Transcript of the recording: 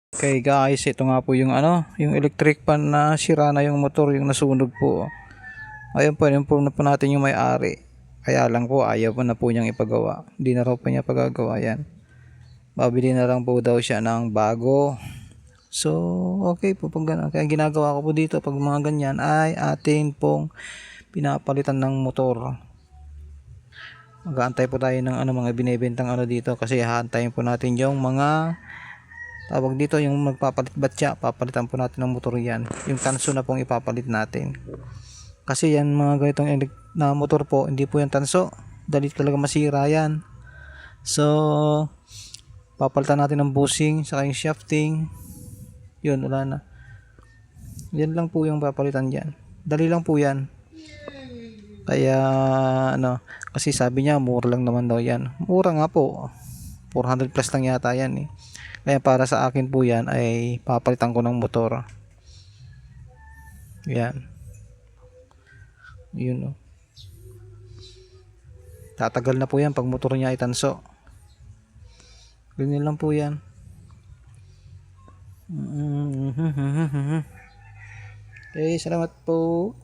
Okay guys, ito nga po yung yung electric pan na sira na yung motor, yung nasunog po. Ayun po, inform na po natin yung may-ari. Kaya lang po, ayaw po na po niyang ipagawa. Hindi na raw po niya pagagawa yan. Babili na lang po daw siya ng bago. So, okay po pag ganun. Kaya ginagawa ko po dito pag mga ganyan ay atin pong pinapalitan ng motor. Mag-aantay po tayo ng mga binebentang dito kasi hahantayin po natin yung mga tawag dito, yung magpapalit batya. Papalitan po natin ng motor yan. Yung tanso na pong ipapalit natin. Kasi yan mga ganitong na motor po, hindi po yan tanso. Dali talaga masira yan. So, papalitan natin ng bushing, saka yung shafting. Yun, wala na. Yan lang po yung papalitan dyan. Dali lang po yan. Kaya, kasi sabi niya, mura lang naman daw yan. Mura nga po. 400 plus lang yata yan eh. Kaya para sa akin po yan ay papalitan ko ng motor. Yan. Yun. Tatagal na po yan pag motor niya ay tanso. Ganyan lang po yan. Okay, salamat po.